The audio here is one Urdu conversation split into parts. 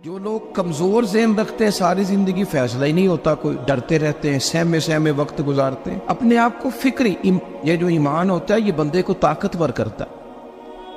جو لوگ کمزور ذہن رکھتے ہیں ساری زندگی فیصلہ ہی نہیں ہوتا، کوئی ڈرتے رہتے ہیں، سہمے سہمے وقت گزارتے ہیں، اپنے آپ کو فکری یہ جو ایمان ہوتا ہے یہ بندے کو طاقتور کرتا ہے،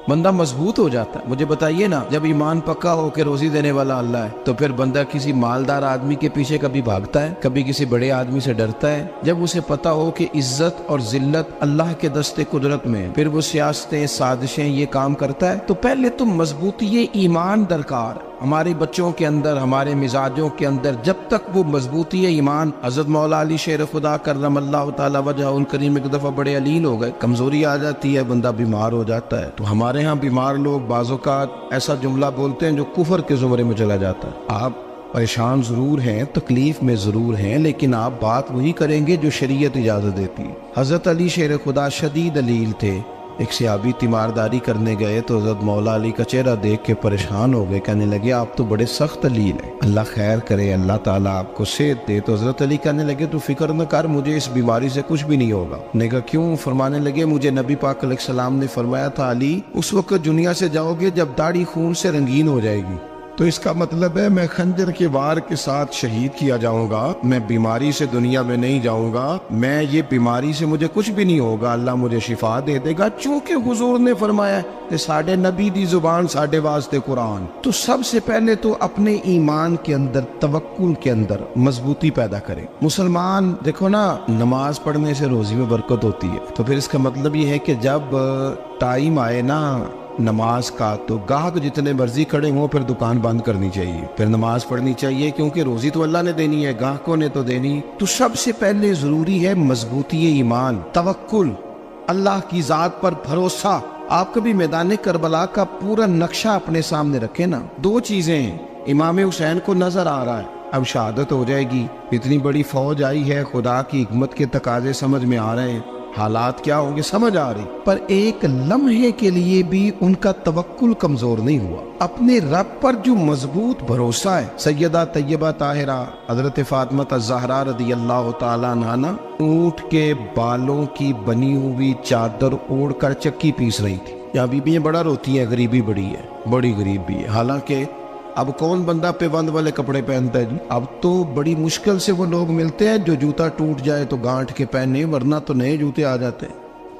بندہ مضبوط ہو جاتا ہے۔ مجھے بتائیے نا، جب ایمان پکا ہو کہ روزی دینے والا اللہ ہے تو پھر بندہ کسی مالدار آدمی کے پیچھے کبھی بھاگتا ہے، کبھی کسی بڑے آدمی سے ڈرتا ہے؟ جب اسے پتا ہو کہ عزت اور ذلت اللہ کے دست قدرت میں ہے، پھر وہ سیاستیں سازشیں یہ کام کرتا ہے۔ تو پہلے تو مضبوطی ایمان درکار ہمارے بچوں کے اندر، ہمارے مزاجوں کے اندر، جب تک وہ مضبوطی ایمان۔ حضرت مولا علی شیر خدا کرم اللہ تعالی وجہ الکریم ایک دفعہ بڑے علیل ہو گئے، کمزوری آ جاتی ہے، بندہ بیمار ہو جاتا ہے۔ تو ہمارے ہاں بیمار لوگ بعض اوقات ایسا جملہ بولتے ہیں جو کفر کے زمرے میں چلا جاتا ہے۔ آپ پریشان ضرور ہیں، تکلیف میں ضرور ہیں، لیکن آپ بات وہی کریں گے جو شریعت اجازت دیتی ہے۔ حضرت علی شیر خدا شدید علیل تھے، ایک صحابی تیمارداری کرنے گئے تو حضرت مولا علی کا چہرہ دیکھ کے پریشان ہو گئے، کہنے لگے آپ تو بڑے سخت علیل ہیں، اللہ خیر کرے، اللہ تعالیٰ آپ کو صحت دے۔ تو حضرت علی کہنے لگے تو فکر نہ کر، مجھے اس بیماری سے کچھ بھی نہیں ہوگا۔ نے کہا کیوں؟ فرمانے لگے مجھے نبی پاک علیہ السلام نے فرمایا تھا علی اس وقت دنیا سے جاؤ گے جب داڑھی خون سے رنگین ہو جائے گی، تو اس کا مطلب ہے میں خنجر کے وار کے ساتھ شہید کیا جاؤں گا، میں بیماری سے دنیا میں نہیں جاؤں گا، میں یہ بیماری سے مجھے کچھ بھی نہیں ہوگا، اللہ مجھے شفا دے دے گا، چونکہ حضور نے فرمایا کہ ساڈے نبی دی زبان ساڈے واسطے قرآن۔ تو سب سے پہلے تو اپنے ایمان کے اندر، توکل کے اندر مضبوطی پیدا کریں۔ مسلمان دیکھو نا، نماز پڑھنے سے روزی میں برکت ہوتی ہے، تو پھر اس کا مطلب یہ ہے کہ جب ٹائم آئے نا نماز کا تو گاہک جتنے مرضی کھڑے ہوں پھر دکان بند کرنی چاہیے، پھر نماز پڑھنی چاہیے، کیونکہ روزی تو اللہ نے دینی ہے، گاہکوں نے تو دینی۔ تو سب سے پہلے ضروری ہے مضبوطی ایمان، توکل، اللہ کی ذات پر بھروسہ۔ آپ کبھی میدان کربلا کا پورا نقشہ اپنے سامنے رکھیں نا، دو چیزیں ہیں، امام حسین کو نظر آ رہا ہے اب شہادت ہو جائے گی، اتنی بڑی فوج آئی ہے، خدا کی حکمت کے تقاضے سمجھ میں آ رہے ہیں، حالات کیا ہوں گے سمجھ آ رہی، پر ایک لمحے کے لیے بھی ان کا توکل کمزور نہیں ہوا۔ اپنے رب پر جو مضبوط بھروسہ ہے، سیدہ طیبہ طاہرہ حضرت فاطمہ الزہرا رضی اللہ تعالیٰ عنہا اونٹ کے بالوں کی بنی ہوئی چادر اوڑھ کر چکی پیس رہی تھی۔ یہاں بیویاں بڑا روتی ہیں، غریبی بڑی ہے، بڑی غریب بھی ہے، حالانکہ اب کون بندہ پیوند والے کپڑے پہنتا ہے جی؟ اب تو بڑی مشکل سے وہ لوگ ملتے ہیں جو جوتا ٹوٹ جائے تو گانٹھ کے پہنے، ورنہ تو نئے جوتے آ جاتے ہیں۔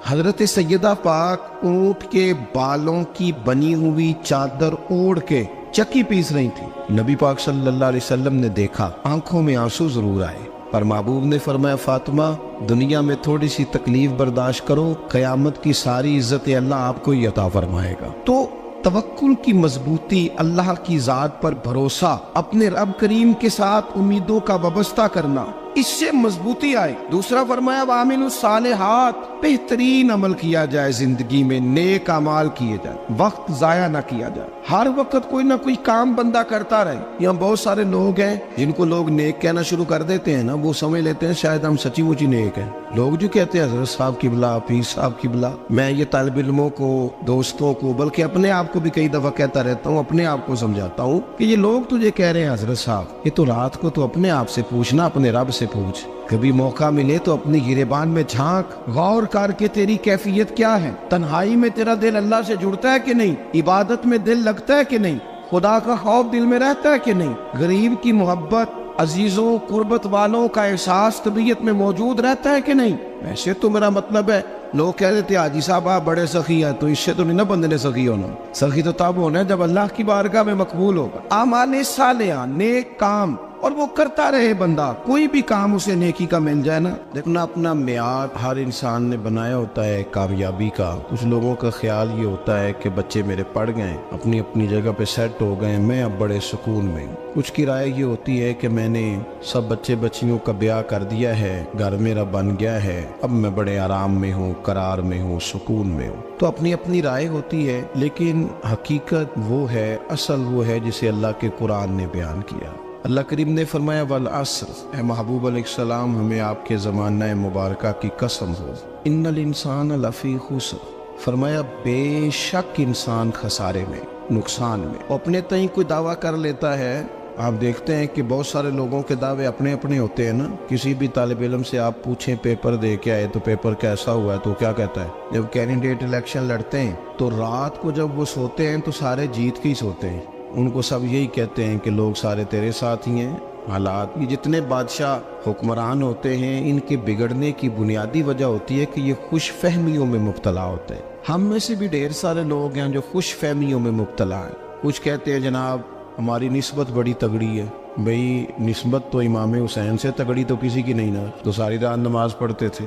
حضرت سیدہ پاک اونٹ کے بالوں کی بنی ہوئی چادر اوڑھ کے چکی پیس رہی تھی۔ نبی پاک صلی اللہ علیہ وسلم نے دیکھا، آنکھوں میں آنسو ضرور آئے، پر محبوب نے فرمایا فاطمہ دنیا میں تھوڑی سی تکلیف برداشت کرو، قیامت کی ساری عزت اللہ آپ کو ہی عطا فرمائے گا۔ تو توکل کی مضبوطی، اللہ کی ذات پر بھروسہ، اپنے رب کریم کے ساتھ امیدوں کا وابستہ کرنا، اس سے مضبوطی آئے۔ دوسرا فرمایا وَعَمِلُوا الصَّالِحَاتِ، بہترین عمل کیا جائے زندگی میں، نیک اعمال کیے جائے، وقت ضائع نہ کیا جائے، ہر وقت کوئی نہ کوئی کام بندہ کرتا رہے۔ یہاں بہت سارے لوگ ہیں جن کو لوگ نیک کہنا شروع کر دیتے ہیں نا، وہ سمجھ لیتے ہیں شاید ہم سچی مچی نیک ہیں۔ لوگ جو کہتے ہیں حضرت صاحب کی بلا، پیر صاحب کی بلا، میں یہ طالب علموں کو، دوستوں کو، بلکہ اپنے آپ کو بھی کئی دفعہ کہتا رہتا ہوں، اپنے آپ کو سمجھاتا ہوں کہ یہ لوگ تجھے کہہ رہے ہیں حضرت صاحب، یہ تو رات کو تو اپنے آپ سے پوچھنا، اپنے رب سے پوچھ، کبھی موقع ملے تو اپنی گریبان میں جھانک، غور کر کے تیری کیفیت کیا ہے، تنہائی میں تیرا دل اللہ سے جڑتا ہے کہ نہیں، عبادت میں دل لگتا ہے کہ نہیں، خدا کا خوف دل میں رہتا ہے کہ نہیں، غریب کی محبت، عزیزوں قربت والوں کا احساس طبیعت میں موجود رہتا ہے کہ نہیں۔ ویسے تو میرا مطلب ہے، لوگ کہہ دیتے حاجی صاحب آپ بڑے سخی ہیں، تو اس سے تو نہیں نا بندے نے سخی ہونا، سخی تو تب ہونا ہے جب اللہ کی بارگاہ میں مقبول ہوگا۔ اعمال صالحہ، نیک کام، اور وہ کرتا رہے بندہ، کوئی بھی کام اسے نیکی کا مل جائے نا۔ دیکھنا اپنا معیار ہر انسان نے بنایا ہوتا ہے کامیابی کا۔ کچھ لوگوں کا خیال یہ ہوتا ہے کہ بچے میرے پڑھ گئے، اپنی اپنی جگہ پہ سیٹ ہو گئے، میں اب بڑے سکون میں ہوں۔ کچھ کی رائے یہ ہوتی ہے کہ میں نے سب بچے بچیوں کا بیاہ کر دیا ہے، گھر میرا بن گیا ہے، اب میں بڑے آرام میں ہوں، قرار میں ہوں، سکون میں ہوں۔ تو اپنی اپنی رائے ہوتی ہے، لیکن حقیقت وہ ہے، اصل وہ ہے جسے اللہ کے قرآن نے بیان کیا۔ اللہ کریم نے فرمایا والعصر، اے محبوب علیہ السلام ہمیں آپ کے زمانہ مبارکہ کی قسم ہو، ان الانسان لفی خسر، فرمایا بے شک انسان خسارے میں، نقصان میں۔ اپنے تئیں کوئی دعویٰ کر لیتا ہے، آپ دیکھتے ہیں کہ بہت سارے لوگوں کے دعوے اپنے اپنے ہوتے ہیں نا۔ کسی بھی طالب علم سے آپ پوچھیں پیپر دے کے آئے تو پیپر کیسا ہوا ہے، تو کیا کہتا ہے؟ جب کینڈیڈیٹ الیکشن لڑتے ہیں تو رات کو جب وہ سوتے ہیں تو سارے جیت کے ہی سوتے ہیں، ان کو سب یہی کہتے ہیں کہ لوگ سارے تیرے ساتھ ہی ہیں۔ حالات، یہ جتنے بادشاہ حکمران ہوتے ہیں ان کے بگڑنے کی بنیادی وجہ ہوتی ہے کہ یہ خوش فہمیوں میں مبتلا ہوتے ہیں۔ ہم میں سے بھی ڈھیر سارے لوگ ہیں جو خوش فہمیوں میں مبتلا ہیں۔ کچھ کہتے ہیں جناب ہماری نسبت بڑی تگڑی ہے۔ بھئی نسبت تو امام حسین سے تگڑی تو کسی کی نہیں نا، تو ساری رات نماز پڑھتے تھے،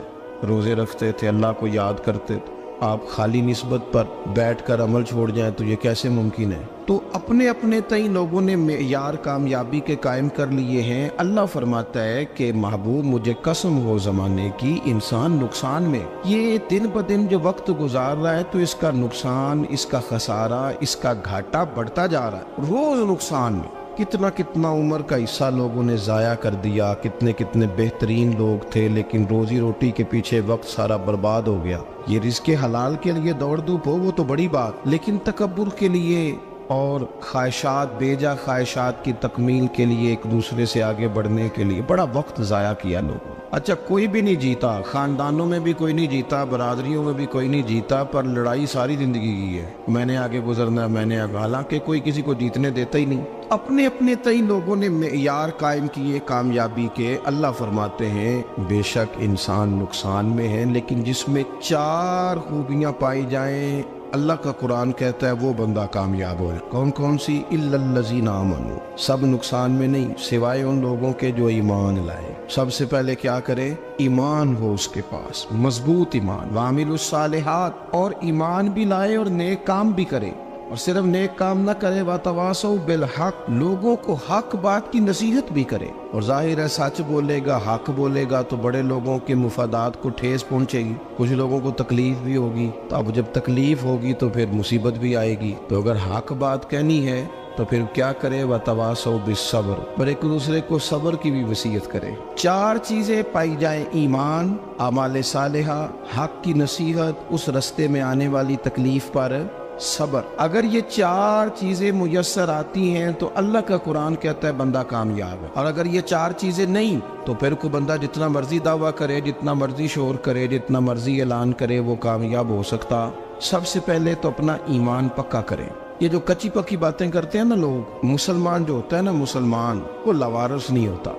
روزے رکھتے تھے، اللہ کو یاد کرتے تھے۔ آپ خالی نسبت پر بیٹھ کر عمل چھوڑ جائیں تو یہ کیسے ممکن ہے؟ تو اپنے اپنے تئیں لوگوں نے معیار کامیابی کے قائم کر لیے ہیں۔ اللہ فرماتا ہے کہ محبوب مجھے قسم ہو زمانے کی، انسان نقصان میں، یہ دن بدن جو وقت گزار رہا ہے تو اس کا نقصان، اس کا خسارہ، اس کا گھاٹا بڑھتا جا رہا ہے، روز نقصان میں۔ کتنا عمر کا حصہ لوگوں نے ضائع کر دیا، کتنے بہترین لوگ تھے لیکن روزی روٹی کے پیچھے وقت سارا برباد ہو گیا۔ یہ رزق حلال کے لیے دوڑ دھوپ ہو وہ تو بڑی بات، لیکن تکبر کے لیے اور خواہشات، بیجا خواہشات کی تکمیل کے لیے، ایک دوسرے سے آگے بڑھنے کے لیے بڑا وقت ضائع کیا لوگوں نے۔ اچھا کوئی بھی نہیں جیتا، خاندانوں میں بھی کوئی نہیں جیتا، برادریوں میں بھی کوئی نہیں جیتا، پر لڑائی ساری زندگی کی ہے، میں نے آگے گزرنا ہے، میں نے آگے، حالانکہ کوئی کسی کو جیتنے دیتا ہی نہیں۔ اپنے اپنے تئیں لوگوں نے معیار قائم کیے کامیابی کے۔ اللہ فرماتے ہیں بے شک انسان نقصان میں ہے، لیکن جس میں 4 خوبیاں پائی جائیں، اللہ کا قرآن کہتا ہے وہ بندہ کامیاب ہو۔ کون کون سی؟ الا الذین آمنوا، سب نقصان میں نہیں سوائے ان لوگوں کے جو ایمان لائے۔ سب سے پہلے کیا کرے؟ ایمان ہو اس کے پاس، مضبوط ایمان، وعملوا الصالحات، اور ایمان بھی لائے اور نیک کام بھی کرے، اور صرف نیک کام نہ کرے، وتواصوا بالحق، لوگوں کو حق بات کی نصیحت بھی کرے۔ اور ظاہر ہے سچ بولے گا، حق بولے گا تو بڑے لوگوں کے مفادات کو ٹھیس پہنچے گی، کچھ لوگوں کو تکلیف بھی ہوگی، تو اب جب تکلیف ہوگی تو پھر مصیبت بھی آئے گی۔ تو اگر حق بات کہنی ہے تو پھر کیا کرے؟ وتواصوا بالصبر، پر ایک دوسرے کو صبر کی بھی وصیت کرے۔ 4 چیزیں پائی جائیں، ایمان، اعمال صالحہ، حق کی نصیحت، اس رستے میں آنے والی تکلیف پر صبر۔ اگر یہ 4 چیزیں میسر آتی ہیں تو اللہ کا قرآن کہتا ہے بندہ کامیاب ہے۔ اور اگر یہ 4 چیزیں نہیں تو پھر کوئی بندہ جتنا مرضی دعویٰ کرے، جتنا مرضی شور کرے، جتنا مرضی اعلان کرے، وہ کامیاب ہو سکتا۔ سب سے پہلے تو اپنا ایمان پکا کرے۔ یہ جو کچی پکی باتیں کرتے ہیں نا لوگ، مسلمان جو ہوتا ہے نا، مسلمان وہ لوارث نہیں ہوتا،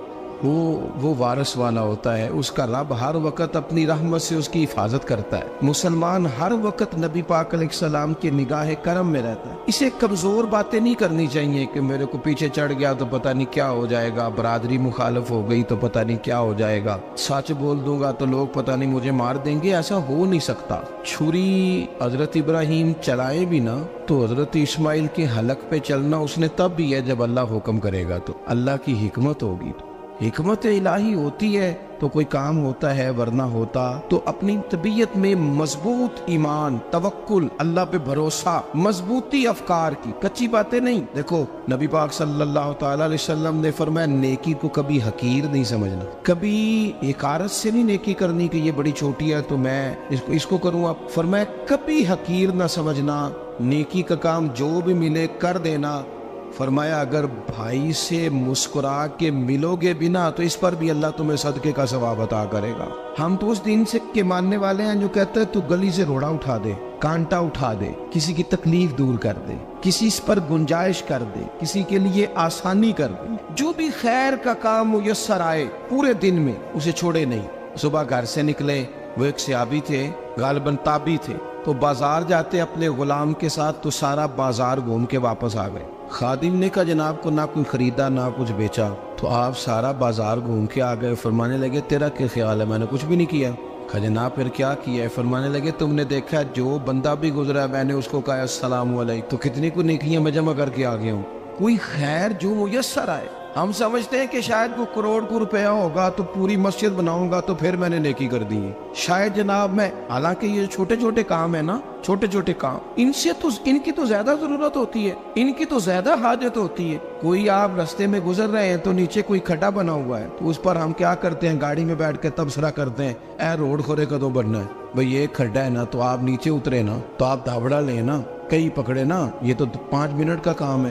وہ وارث والا ہوتا ہے۔ اس کا رب ہر وقت اپنی رحمت سے اس کی حفاظت کرتا ہے۔ مسلمان ہر وقت نبی پاک علیہ السلام کے نگاہ کرم میں رہتا ہے۔ اسے کمزور باتیں نہیں کرنی چاہیے کہ میرے کو پیچھے چڑھ گیا تو پتہ نہیں کیا ہو جائے گا، برادری مخالف ہو گئی تو پتہ نہیں کیا ہو جائے گا، سچ بول دوں گا تو لوگ پتہ نہیں مجھے مار دیں گے۔ ایسا ہو نہیں سکتا۔ چھری حضرت ابراہیم چلائے بھی نا تو حضرت اسماعیل کے حلق پہ چلنا اس نے تب بھی ہے جب اللہ حکم کرے گا، تو اللہ کی حکمت ہوگی، تو حکمت الہی ہوتی ہے تو کوئی کام ہوتا ہے، ورنہ ہوتا۔ تو اپنی طبیعت میں مضبوط ایمان، توکل، اللہ پہ بھروسہ، مضبوطی افکار کی، کچی باتیں نہیں۔ دیکھو نبی پاک صلی اللہ تعالی علیہ وسلم نے فرمایا نیکی کو کبھی حقیر نہیں سمجھنا، کبھی حقارت سے نہیں نیکی کرنی کہ یہ بڑی چھوٹی ہے تو میں اس کو کروں۔ اب فرمایا کبھی حقیر نہ سمجھنا، نیکی کا کام جو بھی ملے کر دینا۔ فرمایا اگر بھائی سے مسکرا کے ملو گے بنا تو اس پر بھی اللہ تمہیں صدقے کا ثواب عطا کرے گا۔ ہم تو اس دین سے کے ماننے والے ہیں جو کہتے ہیں تو گلی سے روڑا اٹھا دے، کانٹا اٹھا دے، کسی کی تکلیف دور کر دے، کسی اس پر گنجائش کر دے، کسی کے لیے آسانی کر دے، جو بھی خیر کا کام میسر آئے پورے دن میں اسے چھوڑے نہیں۔ صبح گھر سے نکلے، وہ ایک صحابی تھے، غالباً تابعی تھے، تو بازار جاتے اپنے غلام کے ساتھ تو سارا بازار گھوم کے واپس آ گئے۔ خادم نے کہا جناب کو نہ کوئی خریدا نہ کچھ بیچا، تو آپ سارا بازار گھوم کے آ گئے۔ فرمانے لگے تیرا کیا خیال ہے؟ میں نے کچھ بھی نہیں کیا۔ کہا جناب پھر کیا کیا ہے؟ فرمانے لگے تم نے دیکھا جو بندہ بھی گزرا میں نے اس کو کہا السلام علیکم، تو کتنی کو نیکیاں میں جمع کر کے آ گیا ہوں۔ کوئی خیر جو میسر آئے، ہم سمجھتے ہیں کہ شاید کوئی کروڑ کو روپیہ ہوگا تو پوری مسجد بناؤں گا تو پھر میں نے نیکی کر دی ہے، شاید جناب میں، حالانکہ یہ چھوٹے چھوٹے کام ہیں نا، چھوٹے چھوٹے کام، ان کی تو زیادہ ضرورت ہوتی ہے، ان کی تو زیادہ حاجت ہوتی ہے۔ کوئی آپ رستے میں گزر رہے ہیں تو نیچے کوئی کھڈا بنا ہوا ہے تو اس پر ہم کیا کرتے ہیں؟ گاڑی میں بیٹھ کے تبصرہ کرتے ہیں اے روڈ کھورے کدوں بننا ہے؟ بھئی یہ کھڈا ہے نا، تو آپ نیچے اترے نا، تو آپ دھابڑا لیں نا، کئی پکڑے نا، یہ تو 5 منٹ کا کام ہے،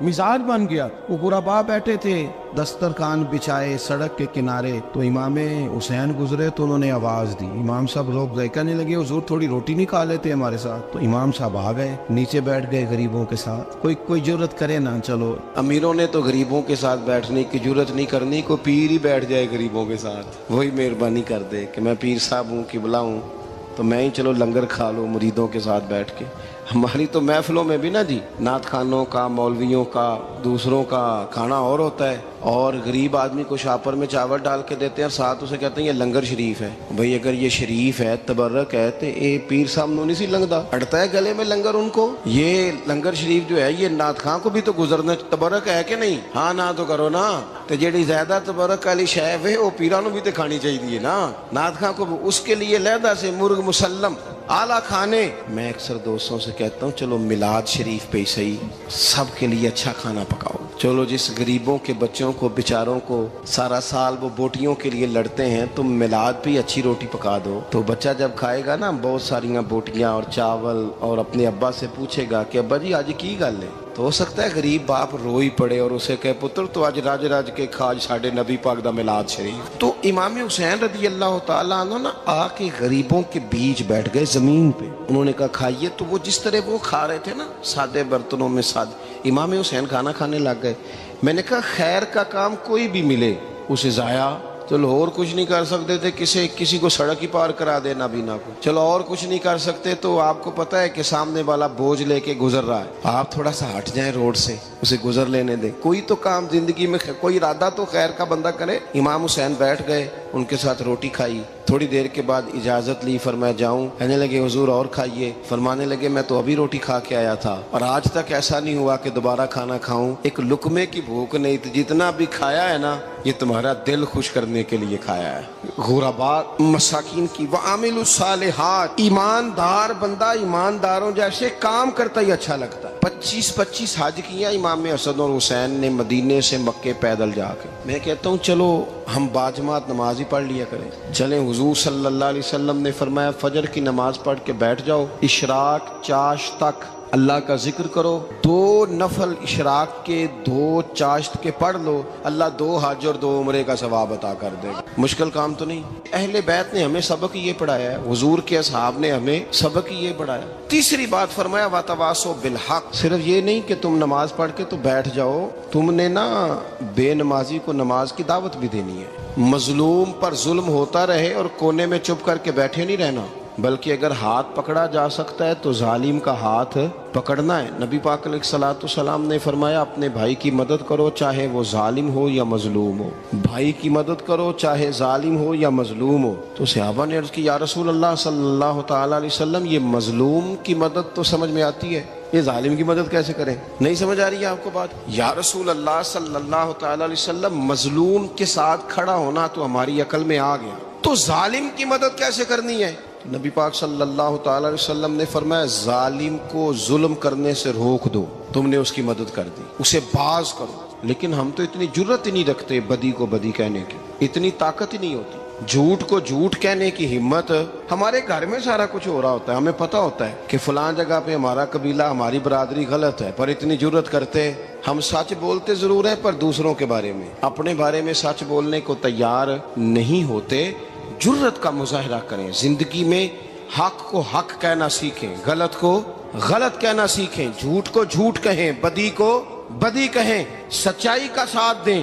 مزاج بن گیا. وہ غربا بیٹھے تھے دسترخوان بچھائے سڑک کے کنارے, تو امام حسین گزرے تو انہوں نے آواز دی. امام صاحب لوگ ذائقہ نہیں لگے, حضور تھوڑی روٹی نہیں کھا لیتے ہمارے ساتھ؟ تو امام صاحب آ گئے, نیچے بیٹھ گئے غریبوں کے ساتھ. کوئی جرت کرے نا, چلو امیروں نے تو غریبوں کے ساتھ بیٹھنے کی جرت نہیں کرنی, کوئی پیر ہی بیٹھ جائے غریبوں کے ساتھ, وہی مہربانی کر دے کہ میں پیر صاحب ہوں, قبلہ ہوں, تو میں ہی چلو لنگر کھا لوں مریدوں کے ساتھ بیٹھ کے. ہماری تو محفلوں میں بھی نا جی نعت خانوں کا, مولویوں کا, دوسروں کا کھانا اور ہوتا ہے, اور غریب آدمی کو شاپر میں چاول ڈال کے دیتے ہیں اور ساتھ اسے کہتے ہیں یہ لنگر شریف ہے. بھئی اگر یہ شریف ہے, تبرک ہے, تو اے پیر صاحب نو نہیں سی لنگدا, اڑتا ہے گلے میں لنگر ان کو. یہ لنگر شریف جو ہے یہ نعت خاں کو بھی تو گزرنا تبرک ہے کہ نہیں؟ ہاں نہ تو کرو نا, تو جیڑی زیادہ تبرک والی شے ہے وہ پیراں نو بھی تو کھانی چاہیے نا. نعت خاں کو اس کے لیے لہدا سے مرغ مسلم اعلیٰ کھانے. میں اکثر دوستوں سے کہتا ہوں چلو میلاد شریف پہ صحیح سب کے لیے اچھا کھانا پکاؤ. چلو جس غریبوں کے بچوں کو بیچاروں کو سارا سال وہ بوٹیوں کے لیے لڑتے ہیں, تم میلاد پہ اچھی روٹی پکا دو, تو بچہ جب کھائے گا نا بہت ساریاں بوٹیاں اور چاول, اور اپنے ابا سے پوچھے گا کہ ابا جی آج کی گل ہے, تو ہو سکتا ہے غریب باپ روئی پڑے اور اسے کہے پتر تو آج راج راج کے کھاج ساڑھے نبی پاک دا میلاد شریف. تو امام حسین رضی اللہ تعالیٰ عنہ نا آ کے غریبوں کے بیچ بیٹھ گئے زمین پہ. انہوں نے کہا کھائیے, تو وہ جس طرح وہ کھا رہے تھے نا سادے برتنوں میں امام حسین کھانا کھانے لگ گئے. میں نے کہا خیر کا کام کوئی بھی ملے اسے ضائع, چلو اور کچھ نہیں کر سکتے تھے, کسی کو سڑک ہی پار کرا دے نابینا کو, چلو اور کچھ نہیں کر سکتے, تو آپ کو پتہ ہے کہ سامنے والا بوجھ لے کے گزر رہا ہے, آپ تھوڑا سا ہٹ جائیں روڈ سے, اسے گزر لینے دیں. کوئی تو کام زندگی میں کوئی ارادہ تو خیر کا بندہ کرے. امام حسین بیٹھ گئے, ان کے ساتھ روٹی کھائی, تھوڑی دیر کے بعد اجازت لی, فرمایا جاؤں؟ کہنے لگے حضور اور کھائیے. فرمانے لگے میں تو ابھی روٹی کھا کے آیا تھا اور آج تک ایسا نہیں ہوا کہ دوبارہ کھانا کھاؤں. ایک لقمے کی بھوک نہیں تھی, جتنا بھی کھایا ہے نا یہ تمہارا دل خوش کرنے کے لیے کھایا ہے. غربا مساکین کی وعامل الصالحات, ایماندار بندہ ایمانداروں جیسے کام کرتا ہی اچھا لگتا ہے. 25 حج کیا امام حسن اور حسین نے مدینے سے مکے پیدل جا کے. میں کہتا ہوں چلو ہم باجماعت نماز ہی پڑھ لیا کریں. چلیں, حضور صلی اللہ علیہ وسلم نے فرمایا فجر کی نماز پڑھ کے بیٹھ جاؤ, اشراق چاشت تک اللہ کا ذکر کرو, 2 نفل اشراق کے 2 چاشت کے پڑھ لو, اللہ 2 حج اور 2 عمرے کا ثواب عطا کر دے گا. مشکل کام تو نہیں. اہل بیت نے ہمیں سبق یہ پڑھایا ہے, حضور کے اصحاب نے ہمیں سبق یہ پڑھایا. تیسری بات فرمایا وتواصوا بالحق, صرف یہ نہیں کہ تم نماز پڑھ کے تو بیٹھ جاؤ, تم نے نا بے نمازی کو نماز کی دعوت بھی دینی ہے. مظلوم پر ظلم ہوتا رہے اور کونے میں چپ کر کے بیٹھے نہیں رہنا, بلکہ اگر ہاتھ پکڑا جا سکتا ہے تو ظالم کا ہاتھ پکڑنا ہے. نبی پاک علیہ الصلوۃ والسلام نے فرمایا اپنے بھائی کی مدد کرو چاہے وہ ظالم ہو یا مظلوم ہو, بھائی کی مدد کرو چاہے ظالم ہو یا مظلوم ہو. تو صحابہ نے عرض کی یا رسول اللہ صلی اللہ تعالی علیہ وسلم یہ مظلوم کی مدد تو سمجھ میں آتی ہے, یہ ظالم کی مدد کیسے کریں؟ نہیں سمجھ آ رہی ہے آپ کو بات؟ یا رسول اللہ صلی اللہ تعالی علیہ وسلم مظلوم کے ساتھ کھڑا ہونا تو ہماری عقل میں آ گیا, تو ظالم کی مدد کیسے کرنی ہے؟ نبی پاک صلی اللہ تعالی علیہ وسلم نے فرمایا ظالم کو ظلم کرنے سے روک دو, تم نے اس کی مدد کر دی, اسے باز کرو. لیکن ہم تو اتنی جرت ہی نہیں رکھتے بدی کو بدی کہنے کی, اتنی طاقت ہی نہیں ہوتی. جھوٹ کو جھوٹ کہنے کی ہمت, ہمارے گھر میں سارا کچھ ہو رہا ہوتا ہے, ہمیں پتہ ہوتا ہے کہ فلاں جگہ پہ ہمارا قبیلہ ہماری برادری غلط ہے, پر اتنی جرت کرتے. ہم سچ بولتے ضرور ہیں پر دوسروں کے بارے میں, اپنے بارے میں سچ بولنے کو تیار نہیں ہوتے. جرت کا مظاہرہ کریں زندگی میں, حق کو حق کہنا سیکھیں, غلط کو غلط کہنا سیکھیں, جھوٹ کو جھوٹ کہیں, بدی کو بدی کہیں, سچائی کا ساتھ دیں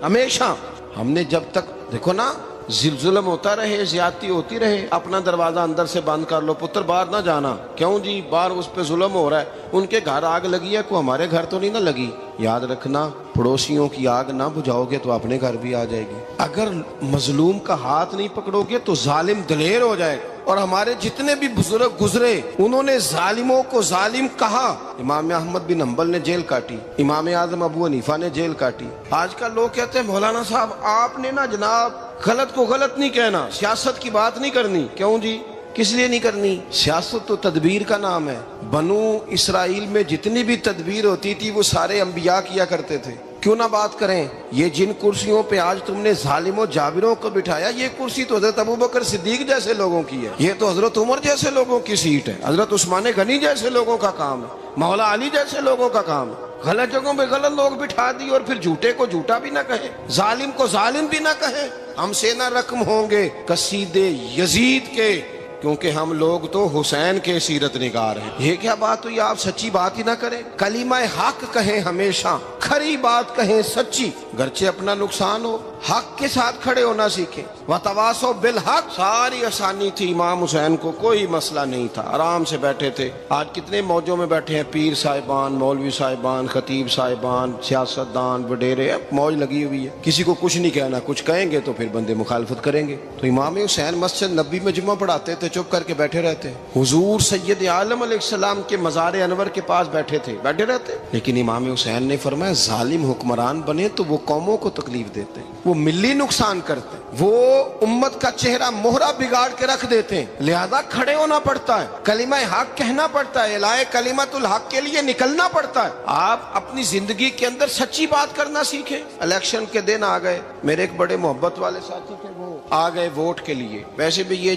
ہمیشہ. ہم نے جب تک دیکھو نا ظلم ہوتا رہے, زیادتی ہوتی رہے, اپنا دروازہ اندر سے بند کر لو, پتر باہر نہ جانا. کیوں جی؟ باہر اس پہ ظلم ہو رہا ہے, ان کے گھر آگ لگی ہے, کوئی ہمارے گھر تو نہیں نہ لگی. یاد رکھنا پڑوسیوں کی آگ نہ بجھاؤ گے تو اپنے گھر بھی آ جائے گی. اگر مظلوم کا ہاتھ نہیں پکڑو گے تو ظالم دلیر ہو جائے. اور ہمارے جتنے بھی بزرگ گزرے انہوں نے ظالموں کو ظالم کہا. امام احمد بن حنبل نے جیل کاٹی, امام اعظم ابو حنیفہ نے جیل کاٹی. آج کل لوگ کہتے ہیں مولانا صاحب آپ نے نا جناب غلط کو غلط نہیں کہنا, سیاست کی بات نہیں کرنی. کیوں جی؟ کس لیے نہیں کرنی؟ سیاست تو تدبیر کا نام ہے. بنو اسرائیل میں جتنی بھی تدبیر ہوتی تھی وہ سارے انبیاء کیا کرتے تھے. کیوں نہ بات کریں؟ یہ جن کرسیوں پہ آج تم نے ظالموں جابروں کو بٹھایا، یہ کرسی تو حضرت ابوبکر صدیق جیسے لوگوں کی ہے، یہ تو حضرت عمر جیسے لوگوں کی سیٹ ہے، حضرت عثمان غنی جیسے لوگوں کا کام ہے، مولا علی جیسے لوگوں کا کام ہے۔ غلط جگہوں پہ غلط لوگ بٹھا دی اور پھر جھوٹے کو جھوٹا بھی نہ کہیں، ظالم کو ظالم بھی نہ کہیں۔ ہم سے نہ رقم ہوں گے قصیدے یزید کے، کیونکہ ہم لوگ تو حسین کے سیرت نگار ہیں۔ یہ کیا بات ہوئی؟ آپ سچی بات ہی نہ کریں، کلمہ حق کہیں، ہمیشہ کھری بات کہیں، سچی، گرچہ اپنا نقصان ہو، حق کے ساتھ کھڑے ہونا سیکھیں۔ وتواصوا بالحق، ساری آسانی تھی، امام حسین کو کوئی مسئلہ نہیں تھا، آرام سے بیٹھے تھے۔ آج کتنے موجوں میں بیٹھے ہیں، پیر صاحبان، مولوی صاحبان، خطیب صاحبان، سیاستدان، وڈیرے، موج لگی ہوئی ہے، کسی کو کچھ نہیں کہنا، کچھ کہیں گے تو پھر بندے مخالفت کریں گے۔ تو امام حسین مسجد نبی میں جمعہ پڑھاتے تھے، چپ کر کے بیٹھے رہتے، حضور سید عالم علیہ السلام کے مزار انور کے پاس بیٹھے تھے، بیٹھے رہتے۔ لیکن امام حسین نے فرمایا ظالم حکمران بنے تو وہ قوموں کو تکلیف دیتے ہیں، وہ ملی نقصان کرتے ہیں، وہ امت کا چہرہ مہرہ بگاڑ کے رکھ دیتے ہیں، لہذا کھڑے ہونا پڑتا ہے، کلمہ حق کہنا پڑتا ہے، الہ کلمت الحق کے لیے نکلنا پڑتا ہے۔ آپ اپنی زندگی کے اندر سچی بات کرنا سیکھیں۔ الیکشن کے دن آ گئے، میرے ایک بڑے محبت والے ساتھی تھے، وہ آ گئے ووٹ کے لیے۔ ویسے بھی یہ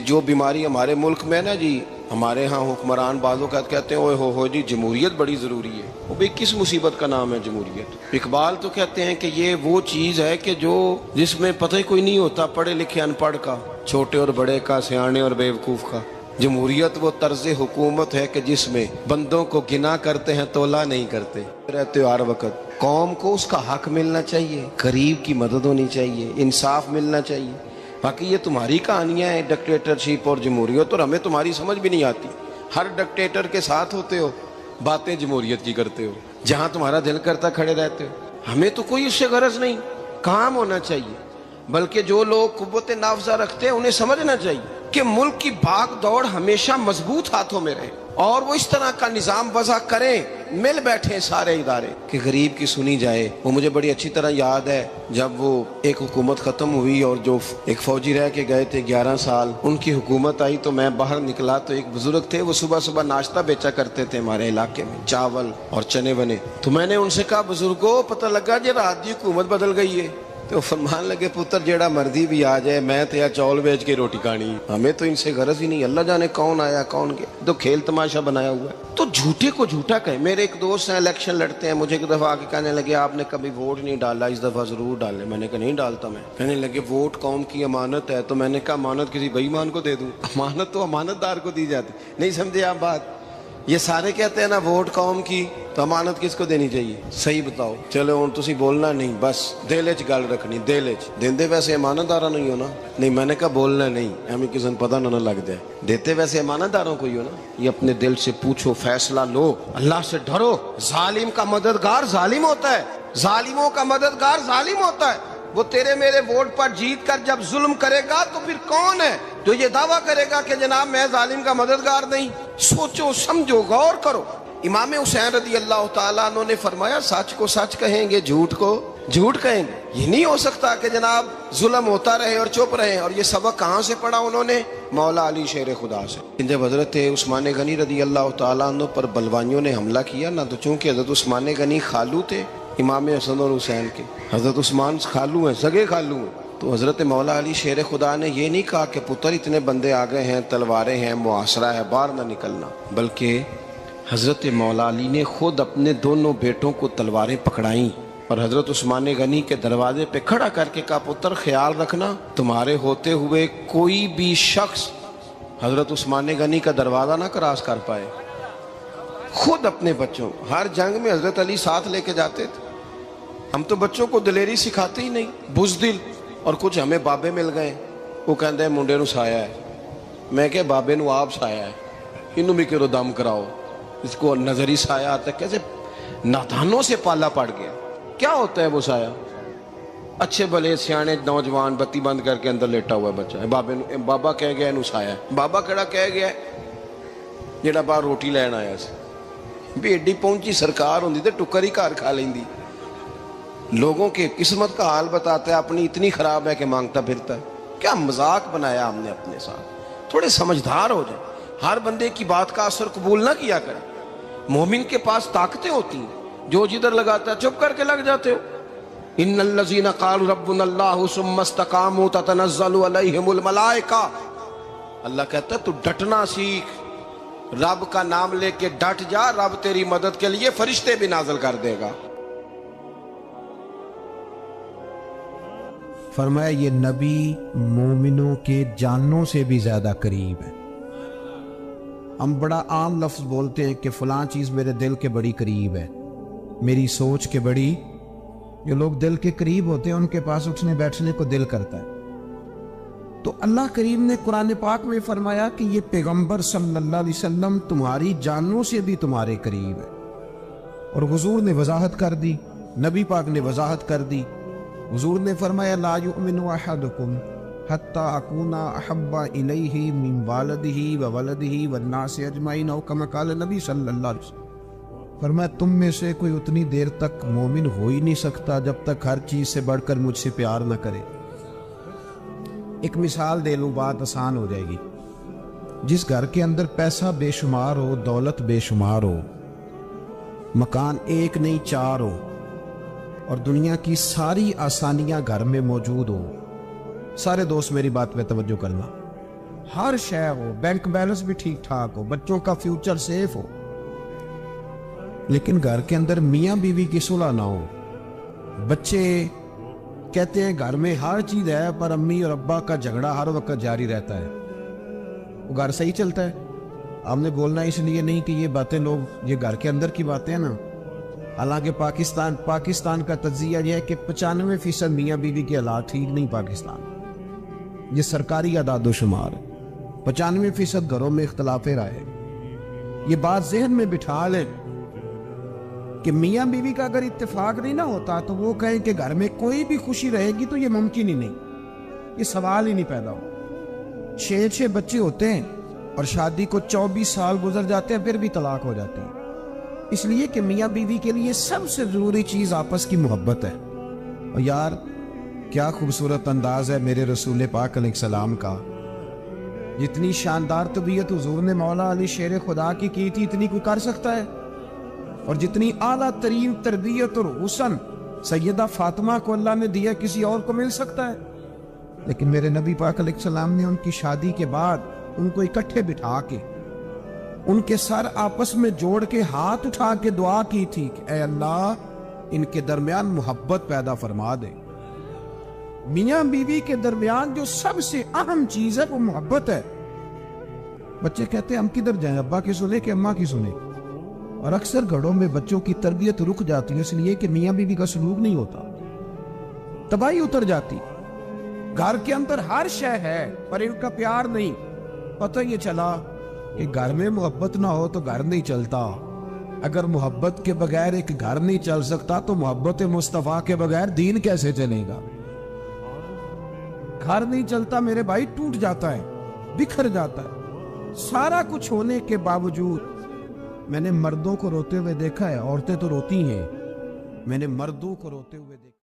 جو بیماری ہمارے ملک میں نا جی، ہمارے ہاں حکمران بعض اوقات کہتے ہیں اوے ہو جی جمہوریت بڑی ضروری ہے۔ وہ بھی کس مصیبت کا نام ہے جمہوریت؟ اقبال تو کہتے ہیں کہ یہ وہ چیز ہے کہ جس میں پتہ ہی کوئی نہیں ہوتا، پڑھے لکھے ان پڑھ کا، چھوٹے اور بڑے کا، سیانے اور بیوقوف کا۔ جمہوریت وہ طرز حکومت ہے کہ جس میں بندوں کو گنا کرتے ہیں، تولا نہیں کرتے رہتے ہو ہر وقت۔ قوم کو اس کا حق ملنا چاہیے، غریب کی مدد ہونی چاہیے، انصاف ملنا چاہیے۔ باقی یہ تمہاری کہانیاں ہیں ڈکٹیٹرشپ اور جمہوریت، اور ہمیں تمہاری سمجھ بھی نہیں آتی۔ ہر ڈکٹیٹر کے ساتھ ہوتے ہو، باتیں جمہوریت کی کرتے ہو، جہاں تمہارا دل کرتا کھڑے رہتے ہو۔ ہمیں تو کوئی اس سے غرض نہیں، کام ہونا چاہیے۔ بلکہ جو لوگ قوت نافذہ رکھتے ہیں انہیں سمجھنا چاہیے کہ ملک کی بھاگ دوڑ ہمیشہ مضبوط ہاتھوں میں رہے، اور وہ اس طرح کا نظام وضع کریں، مل بیٹھیں سارے ادارے کہ غریب کی سنی جائے۔ وہ مجھے بڑی اچھی طرح یاد ہے جب وہ ایک حکومت ختم ہوئی اور جو ایک فوجی رہ کے گئے تھے 11 سال، ان کی حکومت آئی تو میں باہر نکلا تو ایک بزرگ تھے، وہ صبح صبح ناشتہ بیچا کرتے تھے ہمارے علاقے میں، چاول اور چنے بنے۔ تو میں نے ان سے کہا بزرگوں پتہ لگا جی رات دی حکومت بدل گئی ہے۔ تو فرمان لگے پتر جیڑا مردی بھی آ جائے، میں تو یا چاول بیچ کے روٹی کھانی، ہمیں تو ان سے غرض ہی نہیں، اللہ جانے کون آیا کون گیا، تو کھیل تماشا بنایا ہوا ہے۔ تو جھوٹے کو جھوٹا کہیں۔ میرے ایک دوست ہیں الیکشن لڑتے ہیں، مجھے ایک دفعہ آ کے کہنے لگے آپ نے کبھی ووٹ نہیں ڈالا، اس دفعہ ضرور ڈالیں۔ میں نے کہا نہیں ڈالتا میں۔ کہنے لگے ووٹ قوم کی امانت ہے، تو میں نے کہا امانت کسی بے ایمان کو دے دوں؟ امانت تو امانت دار کو دی جاتی۔ نہیں سمجھے آپ بات؟ یہ سارے کہتے ہیں نا ووٹ قوم کی، تو امانت کس کو دینی چاہیے؟ صحیح بتاؤ۔ چلو ہوں تسی بولنا نہیں، بس دل وچ گل رکھنی، دل وچ دیندے ویسے امانت دارا نہیں ہونا۔ نہیں میں نے کہا بولنا نہیں، ہمیں کسی کو پتہ نہ لگ جائے، دیتے ویسے امانت داروں کو ہی ہو نا۔ یہ اپنے دل سے پوچھو، فیصلہ لو، اللہ سے ڈرو۔ ظالم کا مددگار ظالم ہوتا ہے، ظالموں کا مددگار ظالم ہوتا ہے۔ وہ تیرے میرے ووٹ پر جیت کر جب ظلم کرے گا تو پھر کون ہے جو یہ دعویٰ کرے گا کہ جناب میں ظالم کا مددگار نہیں؟ سوچو سمجھو، غور کرو۔ امام حسین رضی اللہ تعالیٰ عنہ نے فرمایا سچ کو سچ کہیں گے، جھوٹ کو جھوٹ کہیں گے۔ یہ نہیں ہو سکتا کہ جناب ظلم ہوتا رہے اور چپ رہے۔ اور یہ سبق کہاں سے پڑھا انہوں نے؟ مولا علی شیر خدا سے۔ جب حضرت عثمان غنی رضی اللہ تعالیٰ عنہ پر بلوائیوں نے حملہ کیا نا، تو چونکہ حضرت عثمان غنی خالو تھے امام حسن اور حسین کے، حضرت عثمان خالو ہیں، سگے خالو ہیں، تو حضرت مولا علی شیر خدا نے یہ نہیں کہا کہ پتر اتنے بندے آ گئے ہیں، تلواریں ہیں، محاصرہ ہے، باہر نہ نکلنا، بلکہ حضرت مولا علی نے خود اپنے دونوں بیٹوں کو تلواریں پکڑائیں اور حضرت عثمان غنی کے دروازے پہ کھڑا کر کے کہا پتر خیال رکھنا تمہارے ہوتے ہوئے کوئی بھی شخص حضرت عثمان غنی کا دروازہ نہ کراس کر پائے۔ خود اپنے بچوں، ہر جنگ میں حضرت علی ساتھ لے کے جاتے تھے۔ ہم تو بچوں کو دلیری سکھاتے ہی نہیں، بزدل۔ اور کچھ ہمیں بابے مل گئے، وہ کہتے ہیں منڈے نو سایا ہے، میں کہ بابے نو آپ سایا ہے، انہوں بھی کرو دم کراؤ، اس کو نظری سایہ آتا ہے۔ کیسے نادانوں سے پالا پڑ گیا۔ کیا ہوتا ہے وہ سایہ؟ اچھے بھلے سیانے نوجوان بتی بند کر کے اندر لیٹا ہوا ہے بچہ ہے، بابا کہہ گیا انہوں سایا ہے۔ بابا کہڑا کہہ گیا جڑا باہر روٹی لین آیا سی، بھی ایڈی پہنچی سرکار ہوندی تے ٹکر ہی گھر کھا لیندی۔ لوگوں کے قسمت کا حال بتاتا ہے، اپنی اتنی خراب ہے کہ مانگتا پھرتا ہے۔ کیا مذاق بنایا ہم نے اپنے ساتھ۔ تھوڑے سمجھدار ہو جائیں، ہر بندے کی بات کا اثر قبول نہ کیا کریں۔ مومن کے پاس طاقتیں ہوتی ہیں، جو جدھر لگاتا ہے چپ کر کے لگ جاتے ہو. ان الذین قالوا ربنا اللہ ثم استقاموا تتنزل علیہم الملائکہ. اللہ کہتا ہے تو ڈٹنا سیکھ, رب کا نام لے کے ڈٹ جا, رب تیری مدد کے لیے فرشتے بھی نازل کر دے گا. فرمایا یہ نبی مومنوں کے جانوں سے بھی زیادہ قریب ہے. ہم بڑا عام لفظ بولتے ہیں کہ فلاں چیز میرے دل کے بڑی قریب ہے, میری سوچ کے بڑی. جو لوگ دل کے قریب ہوتے ہیں ان کے پاس اٹھنے بیٹھنے کو دل کرتا ہے. تو اللہ کریم نے قرآن پاک میں فرمایا کہ یہ پیغمبر صلی اللہ علیہ وسلم تمہاری جانوں سے بھی تمہارے قریب ہے. اور حضور نے وضاحت کر دی, نبی پاک نے وضاحت کر دی. حضور نے فرمایا لا یؤمن احدکم حتی اکون احب الیہ من والدہ وولدہ والناس اجمعین او کما قال نبی صلی اللہ علیہ وسلم. فرمایا تم میں سے کوئی اتنی دیر تک مومن ہو ہی نہیں سکتا جب تک ہر چیز سے بڑھ کر مجھ سے پیار نہ کرے. ایک مثال دے لوں, بات آسان ہو جائے گی. جس گھر کے اندر پیسہ بے شمار ہو, دولت بے شمار ہو, مکان ایک نہیں چار ہو, اور دنیا کی ساری آسانیاں گھر میں موجود ہو, سارے دوست میری بات پہ توجہ کرنا, ہر شے ہو, بینک بیلنس بھی ٹھیک ٹھاک ہو, بچوں کا فیوچر سیف ہو, لیکن گھر کے اندر میاں بیوی کی صلح نہ ہو. بچے کہتے ہیں گھر میں ہر چیز ہے پر امی اور ابا کا جھگڑا ہر وقت جاری رہتا ہے. وہ گھر صحیح چلتا ہے؟ ہم نے بولنا اس لیے نہیں کہ یہ باتیں لوگ, یہ گھر کے اندر کی باتیں ہیں نا. حالانکہ پاکستان کا تجزیہ یہ ہے کہ 95% میاں بیوی کے حالات ٹھیک نہیں. پاکستان یہ سرکاری اعداد و شمار ہے. 95% گھروں میں اختلاف رائے. یہ بات ذہن میں بٹھا لیں کہ میاں بیوی کا اگر اتفاق نہیں نہ ہوتا تو وہ کہیں کہ گھر میں کوئی بھی خوشی رہے گی تو یہ ممکن ہی نہیں, یہ سوال ہی نہیں پیدا ہو. 6 بچے ہوتے ہیں اور شادی کو 24 سال گزر جاتے ہیں, پھر بھی طلاق ہو جاتی ہے. اس لیے کہ میاں بیوی کے لیے سب سے ضروری چیز آپس کی محبت ہے. اور یار کیا خوبصورت انداز ہے میرے رسول پاک علیہ السلام کا. جتنی شاندار طبیعت حضور نے مولا علی شیر خدا کی تھی اتنی کوئی کر سکتا ہے؟ اور جتنی اعلیٰ ترین تربیت اور حسن سیدہ فاطمہ کو اللہ نے دیا کسی اور کو مل سکتا ہے؟ لیکن میرے نبی پاک علیہ السلام نے ان کی شادی کے بعد ان کو اکٹھے بٹھا کے ان کے سر آپس میں جوڑ کے ہاتھ اٹھا کے دعا کی تھی کہ اے اللہ ان کے درمیان محبت پیدا فرما دے. میاں بیوی کے درمیان جو سب سے اہم چیز ہے وہ محبت ہے. بچے کہتے ہیں ہم کدھر جائیں, ابا کی سنے کہ اماں کی سنے؟ اور اکثر گھروں میں بچوں کی تربیت رک جاتی ہے اس لیے کہ میاں بیوی کا سلوک نہیں ہوتا, تباہی اتر جاتی. گھر کے اندر ہر شے ہے پر ان کا پیار نہیں. پتہ یہ چلا کہ گھر میں محبت نہ ہو تو گھر نہیں چلتا. اگر محبت کے بغیر ایک گھر نہیں چل سکتا تو محبت مصطفیٰ کے بغیر دین کیسے چلے گا؟ گھر نہیں چلتا میرے بھائی, ٹوٹ جاتا ہے, بکھر جاتا ہے. سارا کچھ ہونے کے باوجود میں نے مردوں کو روتے ہوئے دیکھا ہے, عورتیں تو روتی ہیں, میں نے مردوں کو روتے ہوئے دیکھا.